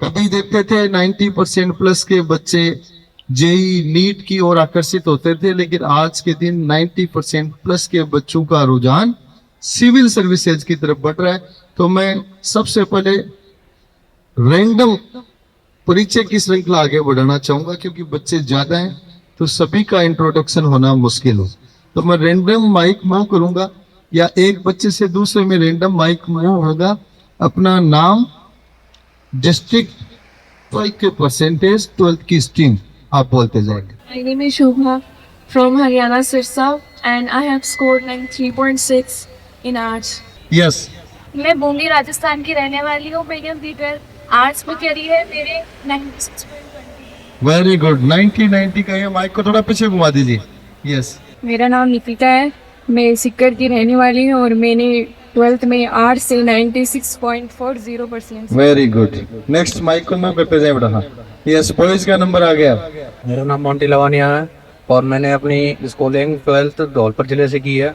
अभी देखते थे 90% प्लस के बच्चे जेई नीट की ओर आकर्षित होते थे, लेकिन आज के दिन 90% प्लस के बच्चों का रुझान सिविल सर्विसेज की तरफ बढ़ रहा है। तो मैं सबसे पहले रैंडम परिचय की श्रृंखला आगे बढ़ाना चाहूंगा, क्योंकि बच्चे ज्यादा हैं तो सभी का इंट्रोडक्शन होना मुश्किल हो। तो मैं रैंडम माइक मूव करूंगा या एक बच्चे से दूसरे में रैंडम माइक मूव होगा। अपना नाम, डिस्ट्रिक्ट, 12 के परसेंटेज, 12th की स्ट्रीम आप बोलते जाएंगे। My name is Shubha from Haryana Sirsa and I have scored 93.6 in arts. Yes, मैं बूंदी राजस्थान की रहने वाली हूँ। मैंने अभी 12 आर्ट्स में करी है। मेरे 96.20। Very good. 90 का ये माइक को थोड़ा पीछे घुमा दीजिए। यस, मेरा नाम निकिता है, मैं सिक्कर की रहने वाली हूँ और मैंने 12th में आर्ट्स से 96.40%। Very good. नेक्स्ट माइक को मूव करते जाए बेटा। हाँ, यस, बॉयज का नंबर आ गया। मेरा नाम मोंटी लवानिया है और मैंने अपनी स्कूलिंग 12th धौलपुर जिले से की है।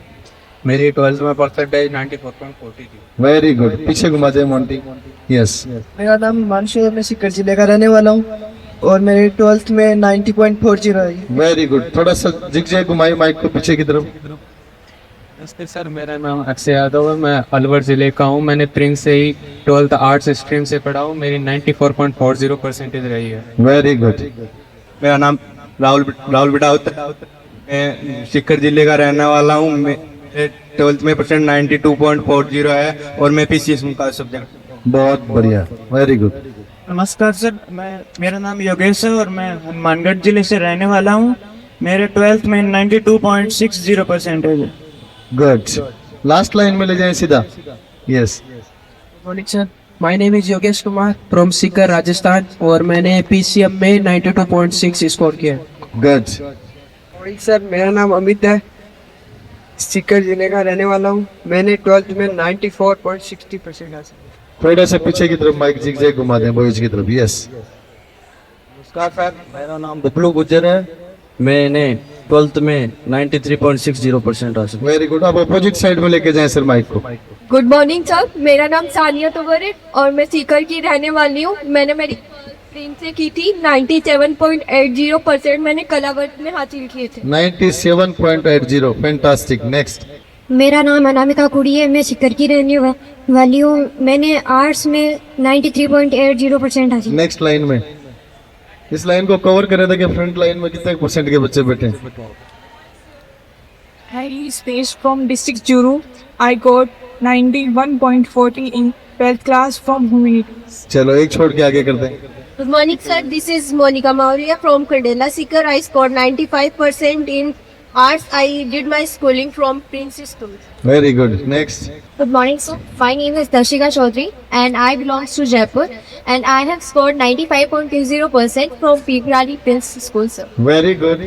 मेरी 12th में परसेंटेज 94.40 थी। Very good. पीछे घुमा दे मोंटी। यस, मेरा नाम हिमांशु है, मैं सीकर जिले का रहने वाला हूँ और मेरी 12th में 90.40 आई। Very good. थोड़ा सा जिग घुमाई माइक को पीछे की तरफ। सर, मेरा नाम अक्षय यादव है, मैं अलवर जिले का हूँ। मैंने प्रिंस से ही 12th आर्ट्स स्ट्रीम से पढ़ा हूँ। मेरी 94.40 परसेंटेज रही है। Very good. मेरा नाम राहुल बिटाउत, मैं सीकर जिले का रहने वाला हूँ। मेरे 12th में परसेंट 92.40 है और मैं पीसीएस का सब्जेक्ट। बहुत बढ़िया। Very good. नमस्कार सर, मेरा नाम योगेश है और मैं हनुमानगढ़ जिले से रहने वाला हूँ। मेरे 12th में 92.60 परसेंटेज है। गुड। लास्ट लाइन में ले जाएं सीधा। Yes, morning sir, my name is Yogesh Kumar from Sikar Rajasthan और मैंने पीसीएम में 92.6 स्कोर किया। गुड। मॉर्निंग सर, मेरा नाम अमित है, सीकर जिले का रहने वाला हूँ। मैंने 12th में 94.60% हासिल। थोड़ा सा पीछे की तरफ माइक जिग घुमा दें बॉयज की तरफ। यस, नमस्कार सर, मेरा नाम बबलू गुजर है। मैंने 12th में 93.60% हासिल। Very good. आप अपोजिट साइड में लेके जाएं सर माइक को। गुड मॉर्निंग सर, मेरा नाम सानिया तोवर है और मैं सीकर की रहने वाली हूँ। मैंने मेरी प्रिंस से की थी 97.80%। मैंने कलावर्त में हासिल किए थे। 97.80। फैंटास्टिक। नेक्स्ट। मेरा नाम अनामिका कुड़ी है, मैं सीकर की रहने वाली हूँ। मैंने आर्ट्स में 93.80% हासिल। नेक्स्ट लाइन में इस लाइन को कवर करें था कि फ्रंट लाइन में कितने परसेंट के बच्चे बैठे हैं। Harry Space from district Juru. I got 91.40 in 12th class from humanities. चलो एक छोड़ के आगे करते हैं। Good morning sir, this is Monica Maurya from Kandela Sikar. I scored 95% in arts. I did my schooling from Prince's School. Very good. Next. Good morning sir, my name is Darshika Chaudhary and I belongs to Jaipur and I have scored 95.20% from Pigrani Prince School sir. Very good.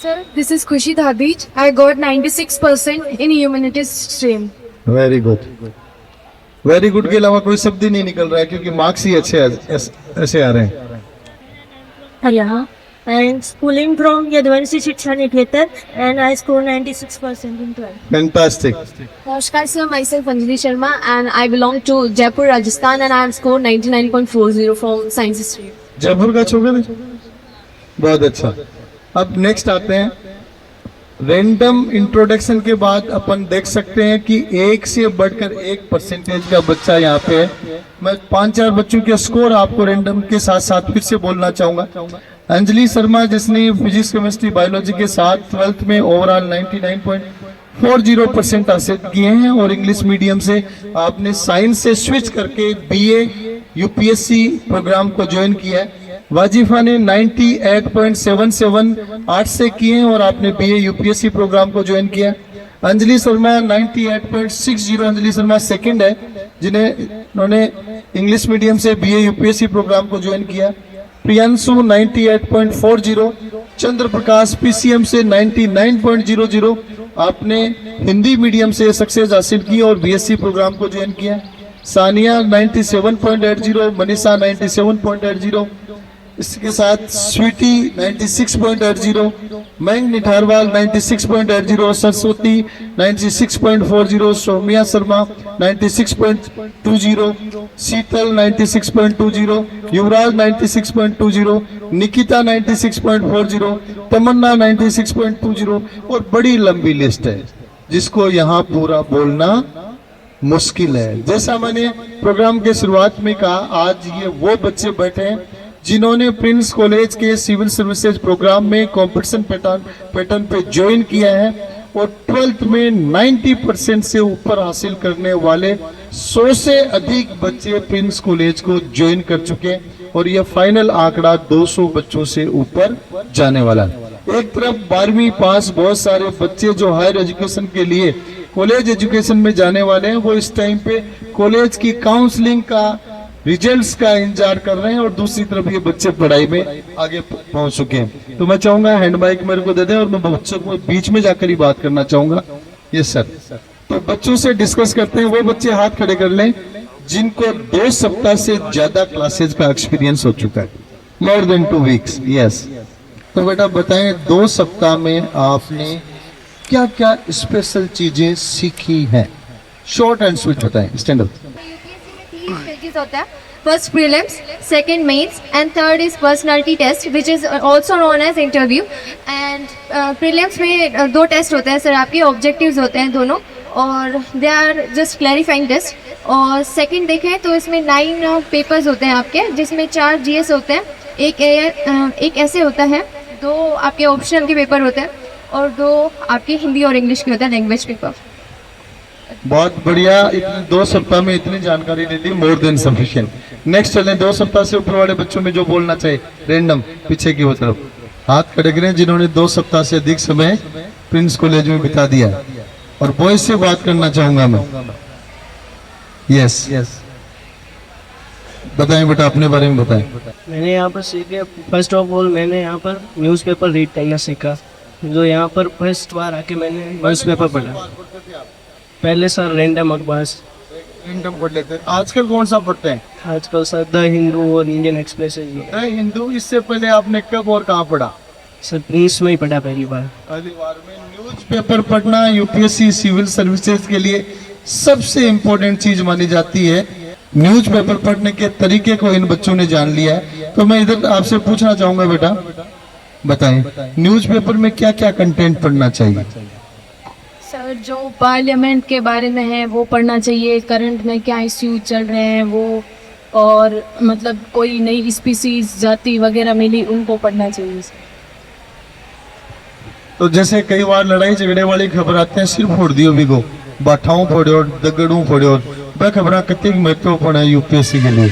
Sir, this is Khushi Dhadij. I got 96% in humanities stream. Very good. Very good के अलावा कोई शब्द ही नहीं निकल रहा है, क्योंकि marks ही अच्छे ऐसे आ रहे हैं। Yeah, and schooling from Yadvanshi Shiksha Niketan and I scored 96% in 12th. Fantastic. Namaskar sir, myself Anjali Sharma and I belong to Jaipur, Rajasthan and I have scored 99.40 from science stream. Jaipur का छोड़ थे। बहुत अच्छा। अब next आते हैं। Random introduction के बाद अपन देख सकते हैं कि एक से बढ़कर एक परसेंटेज का बच्चा यहाँ पे है। मैं 5-4 बच्चों के स्कोर आपको रैंडम के साथ साथ फिर से बोलना चाहूंगा। अंजलि शर्मा, जिसने फिजिक्स, केमिस्ट्री, बायोलॉजी के साथ 12th में ओवरऑल 99.40% हासिल किए हैं और इंग्लिश मीडियम से आपने साइंस से स्विच करके बीए यूपीएससी प्रोग्राम को ज्वाइन किया है। वाजिफा ने 98.77 आर्ट्स से किए हैं और आपने बीए यूपीएससी प्रोग्राम को ज्वाइन किया। अंजलि शर्मा 98.60। अंजलि शर्मा सेकंड है, उन्होंने इंग्लिश मीडियम से बीए यूपीएससी प्रोग्राम को ज्वाइन किया। प्रियांशु 98.40। चंद्र प्रकाश पीसीएम से 99.00। आपने हिंदी मीडियम से सक्सेस हासिल की और बीएससी प्रोग्राम को ज्वाइन किया। सानिया 97.80। मनीषा 97.80। इसके साथ स्वीटी 96.80, मैंग निठारवाल 96.80, सरस्वती 96.40, सौम्या शर्मा 96.20, शीतल 96.20, युवराज 96.20, निकिता 96.40, तमन्ना 96.20 और बड़ी लंबी लिस्ट है जिसको यहाँ पूरा बोलना मुश्किल है। जैसा मैंने प्रोग्राम के शुरुआत में कहा, आज ये वो बच्चे बैठे हैं जिन्होंने प्रिंस कॉलेज के सिविल सर्विसेज प्रोग्राम में कंपटीशन पैटर्न पे ज्वाइन किया है और 12th में 90% से ऊपर हासिल करने वाले 100 से अधिक बच्चे प्रिंस कॉलेज को ज्वाइन कर चुके हैं और यह फाइनल आंकड़ा 200 बच्चों से ऊपर जाने वाला है। एक तरफ 12वीं पास बहुत सारे बच्चे जो हायर एजुकेशन के लिए कॉलेज एजुकेशन में जाने वाले हैं, वो इस टाइम पे कॉलेज की काउंसलिंग का रिजल्ट्स का इंतजार कर रहे हैं और दूसरी तरफ ये बच्चे पढ़ाई में आगे पहुंच चुके हैं। तो मैं चाहूंगा हैंड माइक मेरे को दे दें और मैं बच्चों को बीच में जाकर ही बात करना चाहूंगा। Yes sir. तो बच्चों से डिस्कस करते हैं। वो बच्चे हाथ खड़े कर लें जिनको 2 सप्ताह से ज्यादा क्लासेज का एक्सपीरियंस हो चुका है, मोर देन 2 वीक्स। यस। तो बेटा बताएं 2 सप्ताह में आपने क्या क्या स्पेशल चीजें सीखी हैं? शॉर्ट एंड स्वीट बताएं। Stand up. यूपीएससी में 3 stages होता है। First prelims, second mains and third is personality test which is also known as interview. And prelims में 2 टेस्ट होते हैं सर, आपके ऑब्जेक्टिव्स होते हैं दोनों और they are just clarifying test. और सेकंड देखें तो इसमें 9 पेपर्स होते हैं आपके, जिसमें 4 जीएस होते हैं, एक ऐसे होता है, 2 आपके ऑप्शनल के पेपर होते हैं और 2 आपके हिंदी और इंग्लिश के होते हैं लैंग्वेज पेपर। बहुत बढ़िया। इतने 2 सप्ताह में इतनी जानकारी ले ली, मोर देन सफिशिएंट। नेक्स्ट चलें 2 सप्ताह से ऊपर वाले बच्चों में जो बोलना चाहिए, रैंडम पीछे की तरफ हाथ खड़े करें जिन्होंने 2 सप्ताह से अधिक समय प्रिंस कॉलेज में बिता दिया। और बॉयज से बात करना चाहूंगा मैं। यस यस, बताएं बेटा, अपने बारे में बताएं। मैंने यहाँ पर सीखे, फर्स्ट ऑफ ऑल मैंने यहाँ पर न्यूज़पेपर रीड करना सीखा। जो यहाँ पर फर्स्ट बार आके मैंने न्यूज़पेपर पढ़ा। पहले सर रैंडम अखबार, रैंडम पढ़ लेते हैं। आजकल कौन सा पढ़ते हैं? आजकल सर द हिंदू और इंडियन एक्सप्रेस है। द हिंदू। इससे पहले आपने कब और कहाँ पढ़ा? सर प्रिंस में ही पढ़ा पहली बार। पहली बार में न्यूज़पेपर पढ़ना यूपीएससी सिविल सर्विसेज के लिए सबसे इम्पोर्टेंट चीज मानी जाती है। न्यूज़पेपर पढ़ने के तरीके को इन बच्चों ने जान लिया है। तो मैं इधर आपसे पूछना चाहूंगा बेटा, बताएं न्यूज़पेपर में क्या क्या कंटेंट पढ़ना चाहिए? सर जो पार्लियामेंट के बारे में है वो पढ़ना चाहिए, करंट में क्या इश्यूज चल रहे हैं वो, और मतलब कोई नई स्पीसीज जाति वगैरह मिली उनको पढ़ना चाहिए। तो जैसे कई बार लड़ाई झगड़े वाली खबर आते हैं, सिर फोड़ दियो बिगो, बाठाओं फोड़ो, दगड़ों फोड़ो, वह खबर कितनी महत्वपूर्ण है यूपीएससी के लिए?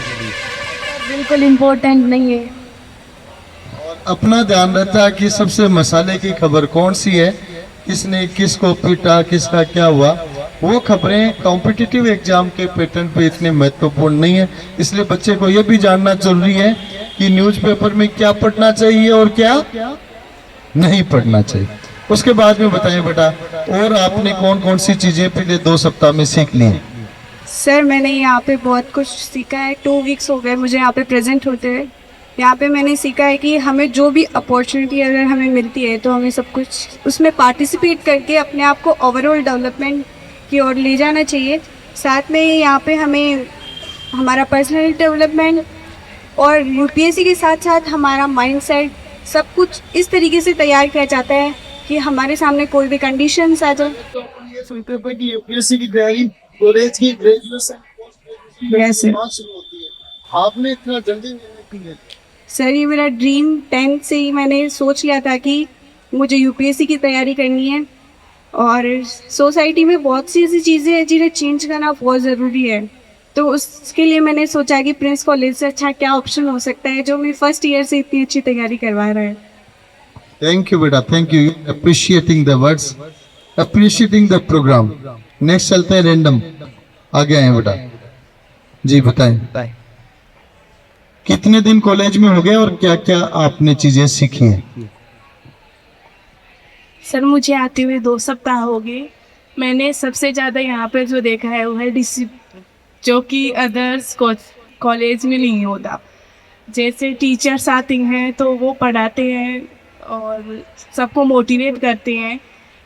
बिल्कुल इम्पोर्टेंट नहीं है। और अपना ध्यान रहता है कि सबसे मसाले की खबर कौन सी है, किसने किसको पीटा, किसका क्या हुआ। वो खबरें कॉम्पिटिटिव एग्जाम के पैटर्न पे इतने महत्वपूर्ण नहीं है। इसलिए बच्चे को यह भी जानना जरूरी है कि न्यूज़पेपर में क्या पढ़ना चाहिए और क्या नहीं पढ़ना चाहिए। उसके बाद में बताएं बेटा, और आपने कौन कौन सी चीजें पिछले 2 सप्ताह में सीख ली? सर मैंने यहाँ पे बहुत कुछ सीखा है। 2 वीक्स हो गए मुझे यहाँ पे प्रेजेंट होते हुए। यहाँ पे मैंने सीखा है कि हमें जो भी अपॉर्चुनिटी अगर हमें मिलती है तो हमें सब कुछ उसमें पार्टिसिपेट करके अपने आप को ओवरऑल डेवलपमेंट की ओर ले जाना चाहिए। साथ में यहाँ पे हमें हमारा पर्सनल डेवलपमेंट और यूपीएससी के साथ साथ हमारा माइंडसेट सब कुछ इस तरीके से तैयार किया जाता है कि हमारे सामने कोई भी कंडीशंस आ जाए। यूपीएससी की तैयारी कॉलेज की ग्रेजुएशन आपने इतना जल्दी? सर ये मेरा ड्रीम 10 से ही मैंने सोच लिया था कि मुझे यूपीएससी की तैयारी करनी है। और सोसाइटी में बहुत सी ऐसी चीज़ें हैं जिन्हें चेंज करना बहुत ज़रूरी है। तो उसके लिए मैंने सोचा कि प्रिंस कॉलेज से अच्छा क्या ऑप्शन हो सकता है जो मेरी फर्स्ट ईयर से इतनी अच्छी तैयारी करवा रहा है। थैंक यू बेटा, thank you. Appreciating the words, appreciating the programme. Next चलते हैं रैंडम। आगे आए बेटा जी, बताएं कितने दिन कॉलेज में हो गए और क्या क्या आपने चीजें सीखी हैं? सर मुझे आते हुए 2 सप्ताह हो गए। मैंने सबसे ज़्यादा यहाँ पर जो देखा है वो है डिसिप्लिन, जो कि अदर्स कॉलेज में नहीं होता। जैसे टीचर्स आते हैं तो वो पढ़ाते हैं और सबको मोटिवेट करते हैं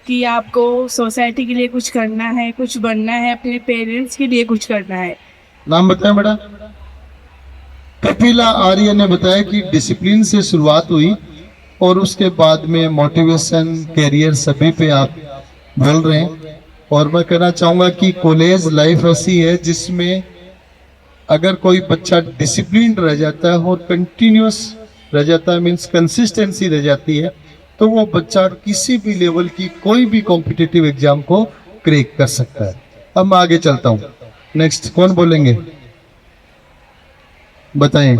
कि आपको सोसाइटी के लिए कुछ करना है, कुछ बनना है, अपने पेरेंट्स के लिए कुछ करना है। नाम बताएं बेटा। कपिला आर्य ने बताया कि डिसिप्लिन से शुरुआत हुई और उसके बाद में मोटिवेशन, कैरियर सभी पे आप बोल रहे हैं। और मैं कहना चाहूंगा कि कॉलेज लाइफ ऐसी है जिसमें अगर कोई बच्चा डिसिप्लिन रह जाता है और कंटिन्यूस रह जाता है, मीन्स कंसिस्टेंसी रह जाती है, तो वो बच्चा किसी भी लेवल की कोई भी कॉम्पिटिटिव एग्जाम को क्रैक कर सकता है। अब मैं आगे चलता हूँ। नेक्स्ट कौन बोलेंगे, बताएं।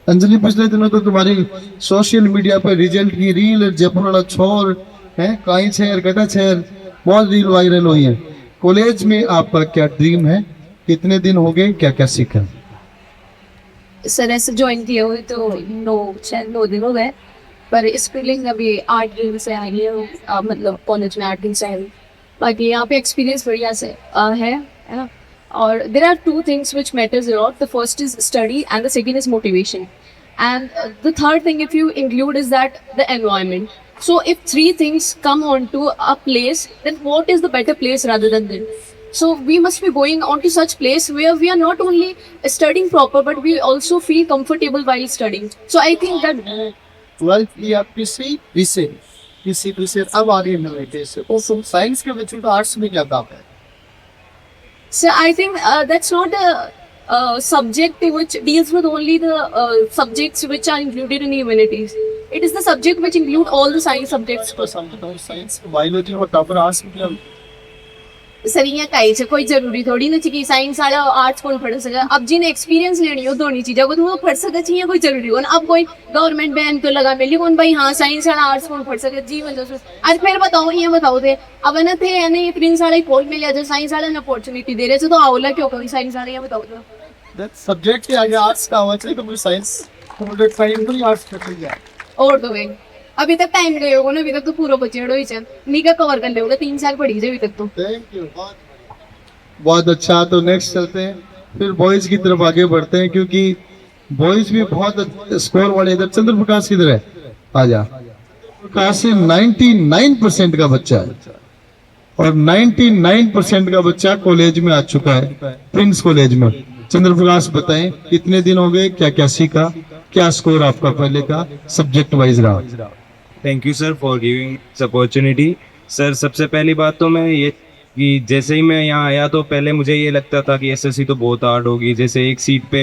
अंजलि, पिछले दिनों तो तुम्हारी सोशल मीडिया पर रिजल्ट की रील, जयपुर छोर है, काई छेर कटा छेर, बहुत रील वायरल हुई है। कॉलेज में आपका क्या ड्रीम है, कितने दिन हो गए, क्या क्या सीखा? सर ऐसे ज्वाइन किए हुए तो 9 दिन हो गए, पर इस फीलिंग अभी 8 दिन से आई है, मतलब कॉलेज में 8 दिन से आई। बाकी यहाँ पे एक्सपीरियंस बढ़िया से है ना। और there are 2 things which matters a lot. The first is study and the second is motivation. And the third thing if you include is that the environment. So if 3 things come onto a place, then what is the better place rather than this? So we must be going on to such place where we are not only studying proper, but we also feel comfortable while studying. So I think that 12th की आप किसी अब आ रही है तो science के बच्चों का आर्ट्स में क्या काम है? so I think that's not a subject which deals with only the subjects which are included in the humanities. It is the subject which include all the science subjects. Science biology और topper arts में sir इ'यां काई च कोई जरूरी थोड़ी ना कि साइंस वाला आर्ट्स कौन पढ़ सके। अब जिन्हें एक्सपीरियंस लेनी हो दोनों चीज़ों को तो वो पढ़ सके चाहिए, कोई जरूरी हो ना। अब कोई गवर्नमेंट बैन तो लगा मिली कौन भाई, हाँ साइंस वाला आर्ट्स कौन पढ़ सके जी मतलब। आज फिर बताओ ये बताओ थे अब ना थे यानी प्रिंस वाला ही खोल मिल जाए, साइंस वाला ने अपॉर्चुनिटी दे रहे थे तो आवला क्यों कोई साइंस वाला, ये बताओ तो सब्जेक्ट के आगे आर्ट्स का होना चाहिए, तो मुझे साइंस आर्ट्स कर लिया। और तो भाई अभी तक टाइम गए होगा ना, अभी तक तो पूरा बचे हो चल निका कवर कर ले 3 साल पढ़ी जाए अभी तक तो। थैंक यू, बहुत अच्छा। तो नेक्स्ट चलते हैं, फिर बॉयज की तरफ आगे बढ़ते हैं क्योंकि बॉयज भी बहुत स्कोर वाले। इधर चंद्र प्रकाश किधर है, आजा। प्रकाश से 99% का बच्चा है और 99% का बच्चा कॉलेज में आ चुका है, प्रिंस कॉलेज में। चंद्र प्रकाश बताएं कितने दिन हो गए, क्या क्या सीखा, क्या स्कोर आपका पहले का सब्जेक्ट वाइज रहा? Thank you sir for giving this opportunity. Sir सबसे पहली बात तो मैं ये कि जैसे ही मैं यहाँ आया तो पहले मुझे ये लगता था कि एसएससी तो बहुत हार्ड होगी, जैसे एक सीट पे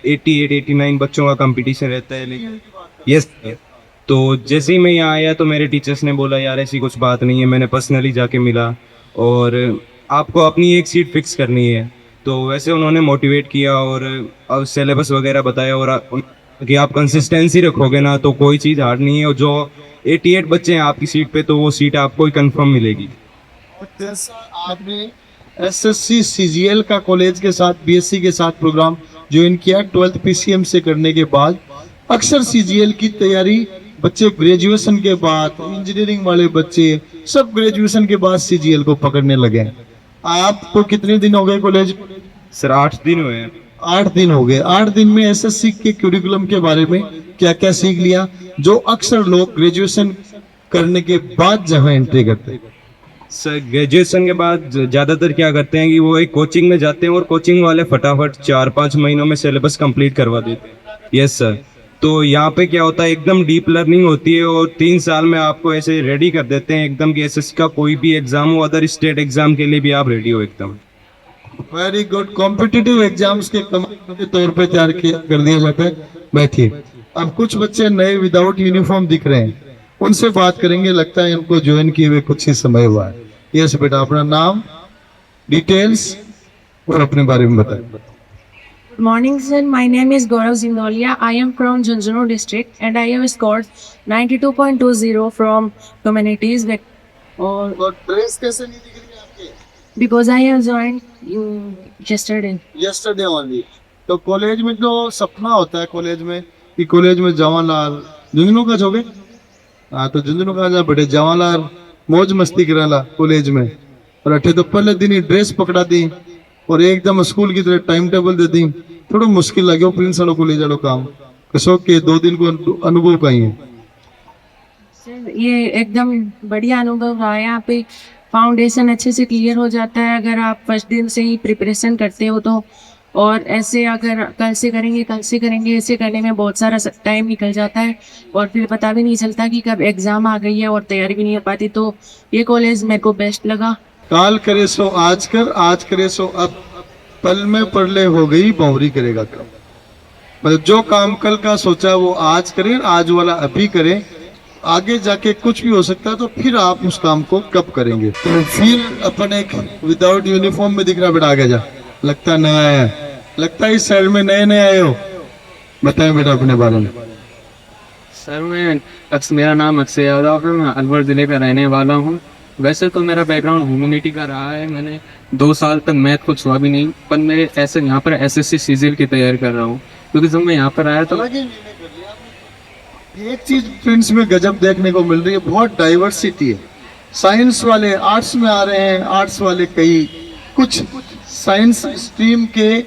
88-89 बच्चों का कंपटीशन रहता है। लेकिन यस, तो जैसे ही मैं यहाँ आया तो मेरे टीचर्स ने बोला यार ऐसी कुछ बात नहीं है। मैंने पर्सनली जाके मिला और आपको अपनी एक सीट फिक्स करनी है, तो वैसे उन्होंने मोटिवेट किया और सिलेबस वगैरह बताया और कि आप कंसिस्टेंसी रखोगे ना तो कोई चीज़ हार्ड नहीं है। और जो 88 बच्चे हैं आपकी सीट पे तो वो सीट आपको ही कंफर्म मिलेगी। आपने एसएससी सीजीएल का कॉलेज के साथ बीएससी के साथ प्रोग्राम ज्वाइन किया 12th पीसीएम से करने के बाद। अक्सर सीजीएल की तैयारी बच्चे ग्रेजुएशन के बाद, इंजीनियरिंग वाले बच्चे सब ग्रेजुएशन के बाद सीजीएल को पकड़ने लगे। आपको कितने दिन हो गए कॉलेज? सर 8 दिन हुए हैं। 8 दिन हो गए। 8 दिन में एसएससी के क्यूरिकुलम के बारे में क्या क्या सीख लिया जो अक्सर लोग ग्रेजुएशन करने के बाद जहाँ एंट्री करते हैं? सर ग्रेजुएशन के बाद ज़्यादातर क्या करते हैं कि वो एक कोचिंग में जाते हैं और कोचिंग वाले फटाफट 4-5 महीनों में सिलेबस कंप्लीट करवा देते हैं। यस सर, तो यहाँ पे क्या होता है एकदम डीप लर्निंग होती है और 3 साल में आपको ऐसे रेडी कर देते हैं एकदम कि एसएससी का कोई भी एग्जाम हो, अदर स्टेट एग्जाम के लिए भी आप रेडी हो एकदम। Very good. कॉम्पिटिटिव एग्जाम्स के कमांड के तौर पे तैयार कर दिया जाता है। बैठिए। अब कुछ बच्चे नए विदाउट यूनिफॉर्म दिख रहे हैं, उनसे बात करेंगे। लगता है इनको ज्वाइन किए हुए कुछ ही समय हुआ है। यस बेटा, अपना नाम, डिटेल्स और अपने बारे में बताएं। Good morning, sir. My name is Gaurav Zindolia. I am from Junjunu district and I have scored 92.20 from humanities. और ड्रेस कैसे नहीं दिख रही आपके? Because I have joined yesterday. Yesterday only. तो कॉलेज में जो सपना होता है कॉलेज में कि कॉलेज में जवाहरलाल झुंझुनू का जोगे, हाँ तो झुंझुनू का जा बेटे जवाहरलाल मौज मस्ती कराला कॉलेज में। और अठे तो पहले दिन ही ड्रेस पकड़ा दी और एकदम स्कूल की तरह टाइम टेबल दे दी। थोड़ा मुश्किल लगे प्रिंस वालों को ले जाओ काम कसो के 2 दिन को अनुभव का ही है। सर ये एकदम बढ़िया अनुभव रहा है। यहाँ पे फाउंडेशन अच्छे से क्लियर हो जाता है। अगर आप फर्स्ट दिन से ही प्रिपरेशन करते हो तो और ऐसे अगर कल से करेंगे ऐसे करने में बहुत सारा टाइम निकल जाता है और फिर पता भी नहीं चलता कि कब एग्ज़ाम आ गई है और तैयारी भी नहीं हो पाती। तो ये कॉलेज मेरे को बेस्ट लगा। काल करे सो आज कर, आज करे सो अब, पल में परले हो गई बहुरी करेगा कब। मतलब जो काम कल का सोचा वो आज करें, आज वाला अभी करें, आगे जाके कुछ भी हो सकता है तो फिर आप उस काम को कब करेंगे। तो फिर अपन एक विदाउट यूनिफॉर्म में दिख रहा, बेटा आगे जा, लगता नया है, लगता है इस साइड में नए नए आए हो। बताएं बेटा अपने बारे में। सर मेरा नाम अक्षय यादव है, मैं अलवर ज़िले का रहने वाला हूँ। वैसे तो मेरा बैकग्राउंड ह्यूमैनिटी का रहा है, मैंने 2 साल तक मैथ कुछ हुआ भी नहीं, पर मैं ऐसे यहाँ पर SSC CGL की तैयारी कर रहा हूँ। क्योंकि जब मैं यहाँ पर आया तो एक चीज फ्रेंड्स में गजब देखने को मिल रही है, बहुत डाइवर्सिटी है। साइंस वाले आर्ट्स में आ रहे हैं, आर्ट्स वाले कई, कुछ साइंस स्ट्रीम के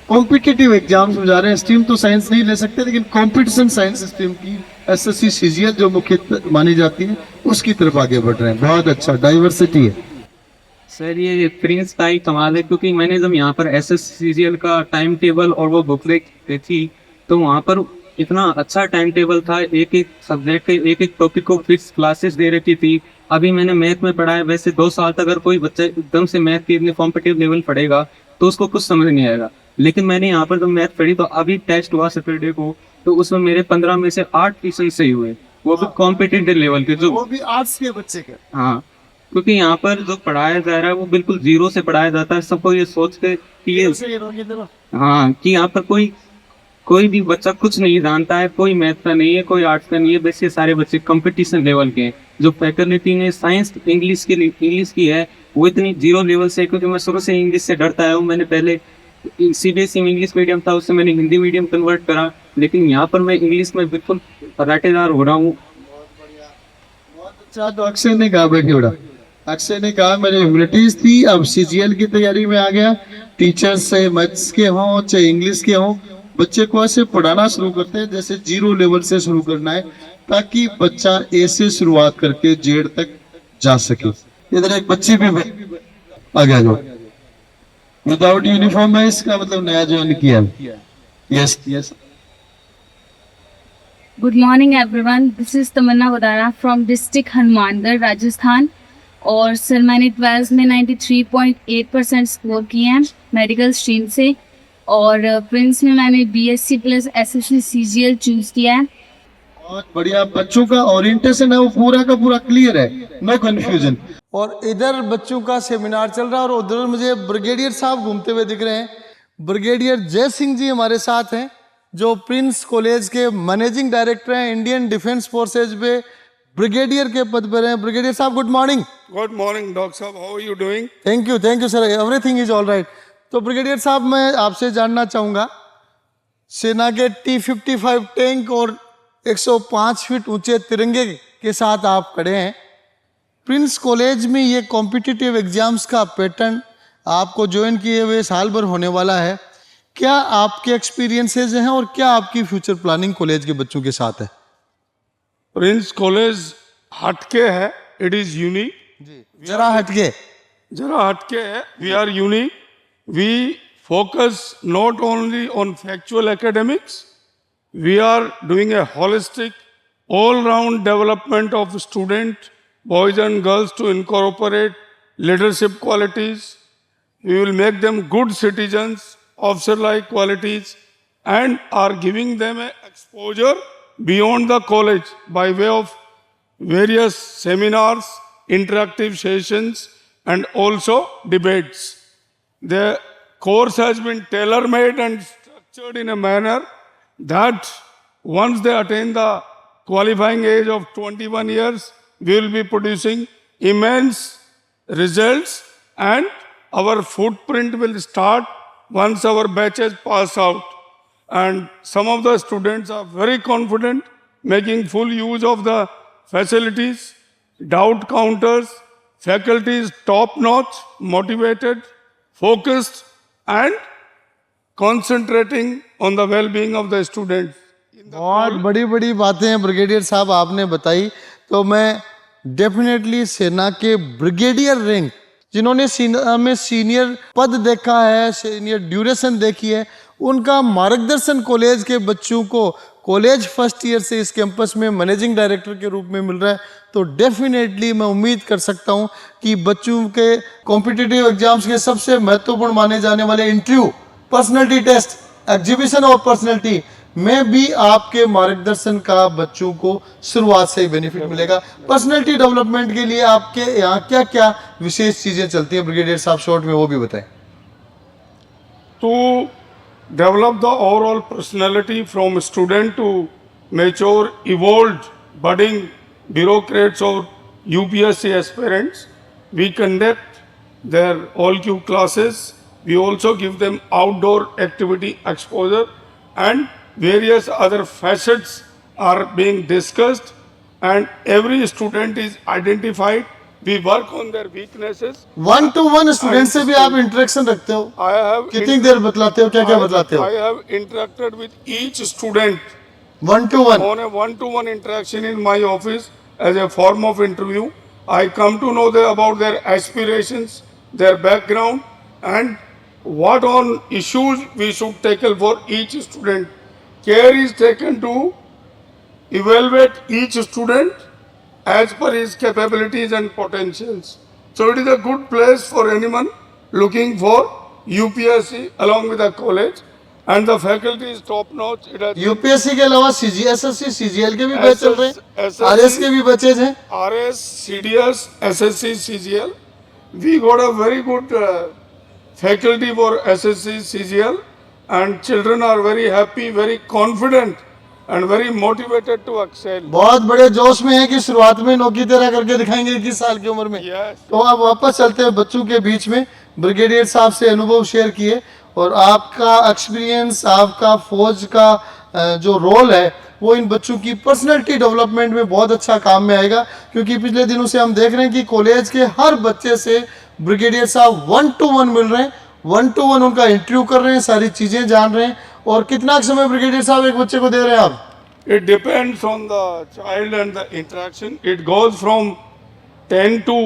कॉम्पिटिटिव एग्जाम्स में जा रहे हैं। स्ट्रीम तो साइंस नहीं ले सकते, लेकिन कंपटीशन साइंस स्ट्रीम की SSC CGL जो मुख्य मानी जाती है उसकी तरफ आगे बढ़ रहे हैं। बहुत अच्छा, डाइवर्सिटी है। सर ये प्रिंस का ही कमाल है, क्योंकि मैंने जब यहाँ पर SSC CGL का टाइम टेबल और वो बुकलेट थी तो वहाँ पर इतना अच्छा टाइम टेबल था, एक एक सब्जेक्ट के एक एक टॉपिक को फिक्स क्लासेस दे रखी थी। अभी मैंने मैथ में पढ़ा है, वैसे 2 साल तक अगर कोई बच्चा एकदम से मैथ के इतने कॉम्पिटिटिव लेवल पढ़ेगा तो उसको कुछ समझ नहीं आएगा। लेकिन मैंने यहाँ पर जब मैथ पढ़ी तो अभी टेस्ट हुआ सैटरडे को, तो उसमें मेरे 15 में से 8 क्वेश्चन सही हुए, वो भी कॉम्पिटिटिव लेवल के, जो वो भी आर्ट्स के बच्चे के। हाँ, क्योंकि यहाँ पर जो पढ़ाया जा रहा है वो बिल्कुल जीरो से पढ़ाया जाता है। सबको ये सोच के कि ये हाँ कि यहाँ पर कोई भी बच्चा कुछ नहीं जानता है, कोई मैथ का नहीं है, कोई आर्ट्स का नहीं है, बस ये सारे बच्चे कंपटीशन लेवल के हैं। जो फैकल्टी ने साइंस इंग्लिश की है वो इतनी जीरो लेवल से, क्योंकि मैं शुरू से इंग्लिश से डरता आया हूँ। मैंने पहले CBSE में इंग्लिश मीडियम था, उससे मैंने हिंदी मीडियम कन्वर्ट करा, लेकिन यहाँ पर मैं इंग्लिश में बिल्कुल राटेदार हो रहा हूँ। अच्छा, तो अक्षय ने कहा बेटी बेटा, अक्षय ने कहा मेरी ह्यूमैनिटीज थी, अब CGL की तैयारी में आ गया। टीचर्स से मैथ्स के हों चाहे इंग्लिश के हों, बच्चे को ऐसे पढ़ाना शुरू करते हैं जैसे जीरो लेवल से शुरू करना है, ताकि बच्चा A से शुरुआत करके Z तक जा सके। इधर एक बच्ची भी आ गया जो विदाउट यूनिफॉर्म है, इसका मतलब नया ज्वाइन किया। Yes yes. Good morning everyone, this is Tamanna Vadara from district Hanumangarh Rajasthan. और सर मैंने 12th में 93.8% स्कोर किए हैं मेडिकल स्ट्रीम से, और प्रिंस में मैंने BSc plus SSC CGL choose किया है। बहुत बढ़िया, बच्चों का ओरिएंटेशन है वो पूरा का पूरा क्लियर है, नो कंफ्यूजन। और इधर बच्चों का सेमिनार चल रहा है और उधर मुझे ब्रिगेडियर साहब घूमते हुए दिख रहे हैं। ब्रिगेडियर जय सिंह जी हमारे साथ हैं, जो प्रिंस कॉलेज के मैनेजिंग डायरेक्टर हैं, इंडियन डिफेंस फोर्सेज में ब्रिगेडियर के पद पर हैं। ब्रिगेडियर साहब good morning. Good morning doctor साहब, how are you doing? Thank you sir, everything is all right. तो ब्रिगेडियर साहब मैं आपसे जानना चाहूँगा, सेना के T-55 टैंक और 105 फीट ऊंचे तिरंगे के साथ आप खड़े हैं। प्रिंस कॉलेज में ये कॉम्पिटिटिव एग्जाम्स का पैटर्न आपको ज्वाइन किए हुए साल भर होने वाला है, क्या आपके एक्सपीरियंसेस हैं और क्या आपकी फ्यूचर प्लानिंग कॉलेज के बच्चों के साथ है? प्रिंस कॉलेज हटके है, इट इज यूनिक। जरा हटके है, we are unique. We focus not only on factual academics, we are doing a holistic, all-round development of student, boys and girls, to incorporate leadership qualities. We will make them good citizens, officer-like qualities, and are giving them a exposure beyond the college by way of various seminars, interactive sessions, and also debates. The course has been tailor-made and structured in a manner that once they attain the qualifying age of 21 years, we will be producing immense results, and our footprint will start once our batches pass out. And some of the students are very confident, making full use of the facilities, doubt counters, faculty is top-notch, motivated, focused, and concentrating on the well-being of the students. बहुत बड़ी बड़ी बातें brigadier साहब आपने बताई, तो मैं definitely सेना के ब्रिगेडियर रैंक जिन्होंने में सीनियर पद देखा है, सीनियर ड्यूरेशन देखी है, उनका मार्गदर्शन कॉलेज के बच्चों को कॉलेज फर्स्ट ईयर से इस कैंपस में मैनेजिंग डायरेक्टर के रूप में मिल रहा है, तो डेफिनेटली मैं उम्मीद कर सकता हूं कि बच्चों के कॉम्पिटिटिव एग्जाम्स के सबसे महत्वपूर्ण माने जाने वाले interview, personality test, exhibition of personality में भी आपके मार्गदर्शन का बच्चों को शुरुआत से ही बेनिफिट मिलेगा। पर्सनैलिटी डेवलपमेंट के लिए आपके यहाँ क्या क्या विशेष चीजें चलती हैं ब्रिगेडियर साहब, शॉर्ट में वो भी बताएं। To develop the overall personality from student to mature, evolved, budding bureaucrats or UPSC aspirants, we conduct their all-Q classes. We also give them outdoor activity exposure and various other facets are being discussed, and every student is identified. We work on their weaknesses. 1-to-1 student से भी आप interaction रखते हो? I have कितनी देर बतलाते हो, क्या क्या बतलाते हो? I have interacted with each student 1-to-1 on a 1-to-1 interaction in my office as a form of interview. I come to know about their aspirations, their background, and what on issues we should tackle for each student. Care is taken to evaluate each student as per his capabilities and potentials. So it is a good place for anyone looking for UPSC along with the college, and the faculty is top notch. It has UPSC के अलावा SSC, CGL के भी batch चल रहे हैं, RS के भी बच्चे हैं, RS, CDS, SSC, CGL. We got a very good faculty for SSC, CGL, and children are very happy, very confident, and very motivated to excel. बहुत बड़े जोश में है कि शुरुआत में नौकी तेरा करके दिखाएंगे 21 साल की उम्र में। तो आप वापस चलते हैं बच्चों के बीच में, ब्रिगेडियर साहब से अनुभव शेयर किए और आपका एक्सपीरियंस, आपका फौज का जो रोल है वो इन बच्चों की पर्सनैलिटी डेवलपमेंट में बहुत अच्छा काम में आएगा, क्योंकि पिछले दिनों से हम देख रहे हैं कि कॉलेज के हर बच्चे से ब्रिगेडियर साहब 1-to-1 मिल रहे हैं, 1-to-1 उनका इंटरव्यू कर रहे हैं, सारी चीज़ें जान रहे हैं। और कितना समय ब्रिगेडियर साहब एक बच्चे को दे रहे हैं आप? It depends on the child and the interaction. It goes from 10 to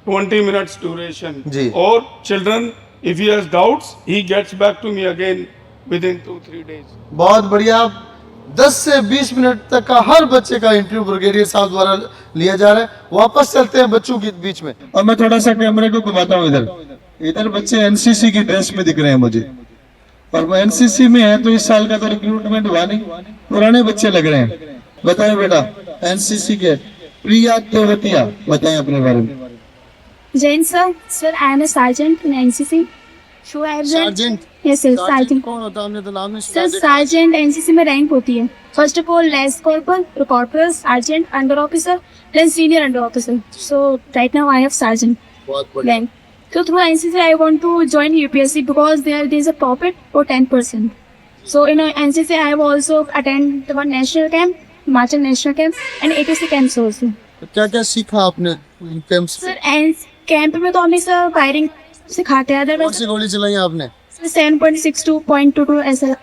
20 minutes duration. Ji. Or children, if he has doubts, he gets back to me again within 2-3 days. बहुत बढ़िया। 10 से 20 मिनट तक का हर बच्चे का इंटरव्यू ब्रिगेडियर साहब द्वारा लिया जा रहा है। वापस चलते हैं बच्चों के बीच में, और मैं थोड़ा सा कैमरे को घुमाता हूँ इधर बच्चे एनसीसी की ड्रेस में दिख रहे हैं मुझे, और वो एनसीसी में है तो इस साल का तो रिक्रूटमेंट हुआ नहीं, पुराने बच्चे लग रहे हैं। बताएं बेटा, एनसीसी के प्रिया तेवतिया, बताएं अपने बारे में। Jain sir, I am a sergeant in NCC. So I have Sergeant? Yes sir, sergeant. कौन होता है? हमने तो नाम नहीं सर sergeant NCC में रैंक होती है। First of all less corporal, corporal, sergeant, under officer, then senior under officer. So right now I have sergeant बहुत बढ़िया। rank. So through NCC I want to join UPSC because there is a profit for 10%. So in NCC I have also attended one national camp, Himachal national camp, and ATC camps also. क्या क्या सीखा आपने camps sir camp में तो हमें sir firing सिखाते हैं। कौन सी गोली चलाई आपने? 7.62, 0.22 ऐसा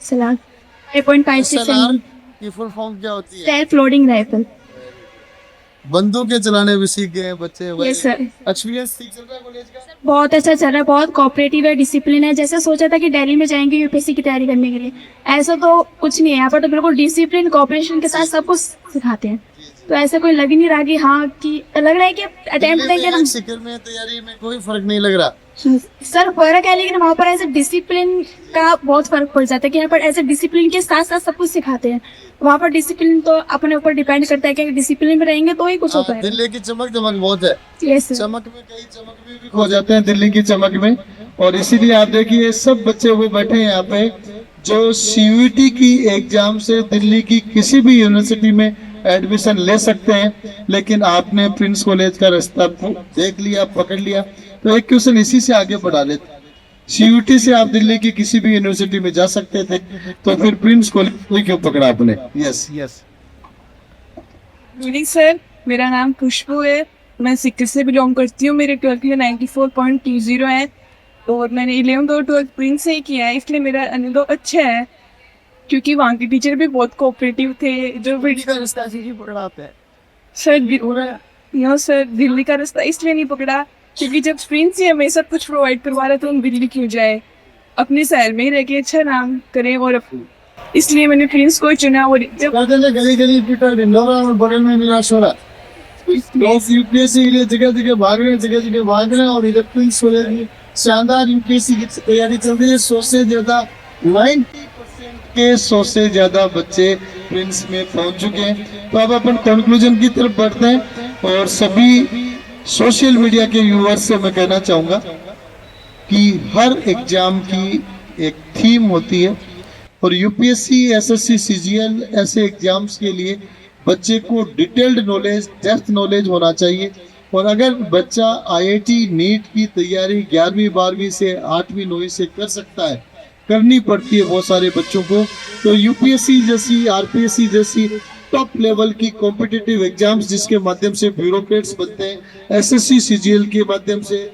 सलाह, 8.56 की फुल फॉर्म क्या होती है? Self loading rifle. बंदूकें चलाने भी सीख गए हैं बच्चे। Yes sir. एक्सपीरियंस ठीक चल रहा है कॉलेज का? बहुत अच्छा चल रहा है, बहुत कोऑपरेटिव है, डिसिप्लिन है। जैसे सोचा था कि दिल्ली में जाएंगे यूपीएससी की तैयारी करने के लिए, ऐसा तो कुछ नहीं है यहाँ पर। तो बिल्कुल डिसिप्लिन, कोऑपरेशन के साथ सब कुछ सिखाते हैं। तो ऐसा कोई लग ही नहीं रहा कि हाँ कि लग रहा है कि अटेम्प्ट देंगे हम। सिकर में तैयारी में कोई फर्क नहीं लग रहा सर, फर्क है, लेकिन वहाँ पर ऐसे डिसिप्लिन का बहुत फर्क पड़ जाता है कि यहाँ पर ऐसे डिसिप्लिन के साथ साथ सब कुछ सिखाते हैं। वहाँ पर डिसिप्लिन तो अपने ऊपर डिपेंड करता है कि डिसिप्लिन में रहेंगे तो ही कुछ होता है। दिल्ली की चमक दमक बहुत है। Yes sir. चमक में कई चमक में भी खो जाते हैं दिल्ली की चमक में, और इसीलिए आप देखिए सब बच्चे वो बैठे हैं यहाँ पे जो सीयूईटी की एग्जाम से दिल्ली की किसी भी यूनिवर्सिटी में एडमिशन ले सकते हैं। लेकिन आपने प्रिंस कॉलेज का रास्ता देख लिया, पकड़ लिया, तो एक क्वेश्चन इसी से आगे बढ़ा लेते। सीयूईटी से आप दिल्ली की किसी भी यूनिवर्सिटी में जा सकते थे, तो फिर प्रिंस कॉलेज क्यों पकड़ा आपने? Yes yes. Good evening sir, मेरा नाम खुशबू है, मैं सिक्किम से बिलोंग करती हूँ। मेरे 12th में 94.20 है और मैंने 11th और 12th प्रिंस से ही किया है, इसलिए मेरा अनुभव अच्छा है क्योंकि वहाँ के टीचर भी बहुत कोऑपरेटिव थे। जो का रास्ता पकड़ा आपने? सर यहाँ सर दिल्ली का रास्ता इसलिए नहीं पकड़ा क्योंकि जब प्रिंस ही हमें सब कुछ प्रोवाइड करवा रहा है तो हम दिल्ली क्यों जाए, अपने शहर में ही रह के अच्छा नाम करें। और इसलिए मैंने प्रिंस को चुना। और जब गली गली बगल में निराश हो रहा लोग यूपीएससी के लिए जगह जगह भाग रहे हैं और इधर प्रिंस कॉलेज में शानदार यूपीएससी की तैयारी चल रही है। 100 से ज्यादा 90% के 100 से ज्यादा बच्चे प्रिंस में पहुंच चुके हैं। तो अब अपन कंक्लूजन की तरफ बढ़ते हैं और सभी सोशल मीडिया के व्यूअर्स से मैं कहना चाहूंगा कि हर एग्जाम की एक थीम होती है और यूपीएससी, एसएससी, सीजीएल ऐसे एग्जाम्स के लिए बच्चे को डिटेल्ड नॉलेज, डेप्थ नॉलेज होना चाहिए। और अगर बच्चा आईआईटी नीट की तैयारी 11वीं 12वीं से 8वीं 9वीं से कर सकता है, करनी पड़ती है बहुत सारे बच्चों को, तो यूपीएससी जैसी, आरपीएससी जैसी टॉप लेवल की कॉम्पिटिटिव एग्जाम्स जिसके माध्यम से ब्यूरोक्रेट्स बनते हैं, एसएससी सीजीएल के माध्यम से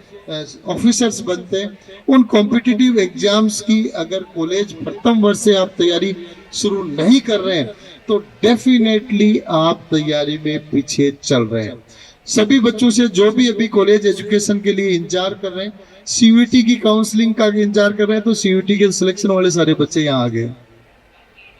ऑफिसर्स बनते हैं, उन कॉम्पिटिटिव एग्जाम्स की अगर कॉलेज प्रथम वर्ष से आप तैयारी शुरू नहीं कर रहे हैं तो डेफिनेटली आप तैयारी में पीछे चल रहे हैं। सभी बच्चों से जो भी अभी कॉलेज एजुकेशन के लिए इंतजार कर रहे हैं, सीयूईटी की काउंसलिंग का इंतजार कर रहे हैं, तो सीयूईटी के सिलेक्शन वाले सारे बच्चे यहाँ आ गए।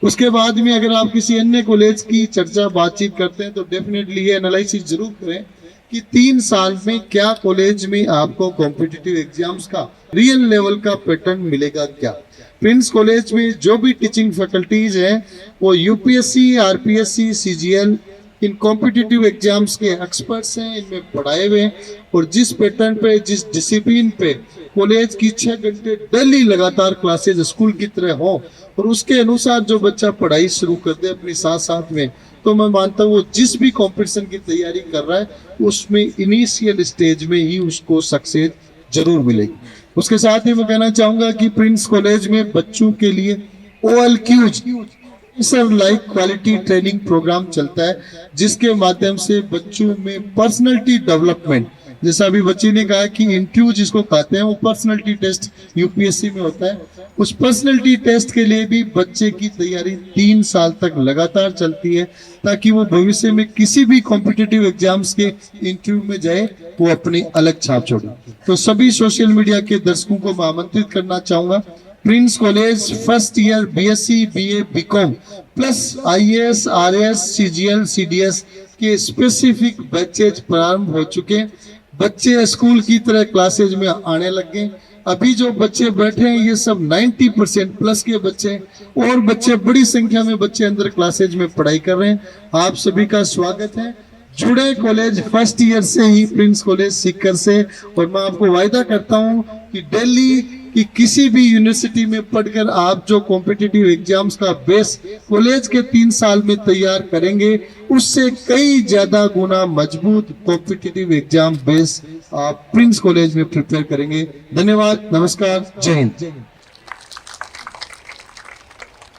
उसके बाद में अगर आप किसी अन्य कॉलेज की चर्चा बातचीत करते हैं तो डेफिनेटली ये एनालिसिस जरूर करें कि 3 साल में क्या कॉलेज में आपको कॉम्पिटिटिव एग्जाम्स का रियल लेवल का पैटर्न मिलेगा। क्या प्रिंस कॉलेज में जो भी टीचिंग फैकल्टीज हैं वो यूपीएससी, आरपीएससी, सीजीएल इन कॉम्पिटिटिव एग्जाम्स के एक्सपर्ट्स हैं, इनमें पढ़ाए हुए हैं और जिस पैटर्न पे, जिस डिसिप्लिन पे कॉलेज की 6 घंटे डेली लगातार क्लासेज स्कूल की तरह हो और उसके अनुसार जो बच्चा पढ़ाई शुरू कर दे अपने साथ साथ में, तो मैं मानता हूँ वो जिस भी कंपटीशन की तैयारी कर रहा है उसमें इनिशियल स्टेज में ही उसको सक्सेस जरूर मिलेगी। उसके साथ ही मैं कहना चाहूंगा कि प्रिंस कॉलेज में बच्चों के लिए OLQs like quality training programme चलता है जिसके माध्यम से बच्चों में पर्सनैलिटी डेवलपमेंट, जैसा अभी बच्ची ने कहा कि इंटरव्यू जिसको कहते हैं वो पर्सनैलिटी टेस्ट यूपीएससी में होता है, उस पर्सनैलिटी टेस्ट के लिए भी बच्चे की तैयारी 3 साल तक लगातार चलती है ताकि वो भविष्य में किसी भी कॉम्पिटिटिव एग्जाम्स के इंटरव्यू में जाए वो अपनी अलग छाप छोड़े। तो सभी सोशल मीडिया के दर्शकों को मैं आमंत्रित करना चाहूंगा, Prince College first year BSc, BA, BCom plus IAS, RAS, CGL, CDS के स्पेसिफिक बैचेज प्रारंभ हो चुके। बच्चे स्कूल की तरह क्लासेज में आने लग गए। अभी जो बच्चे बैठे हैं ये सब 90% प्लस के बच्चे और बच्चे बड़ी संख्या में बच्चे अंदर क्लासेज में पढ़ाई कर रहे हैं। आप सभी का स्वागत है। जुड़े कॉलेज फर्स्ट ईयर से ही प्रिंस कॉलेज सीकर से, और मैं आपको वायदा करता हूं कि दिल्ली कि किसी भी यूनिवर्सिटी में पढ़कर आप जो कॉम्पिटिटिव एग्जाम्स का बेस कॉलेज के 3 साल में तैयार करेंगे उससे कई ज्यादा गुना मजबूत कॉम्पिटिटिव एग्जाम बेस आप प्रिंस कॉलेज में प्रिपेयर करेंगे। धन्यवाद, नमस्कार, जय हिंद।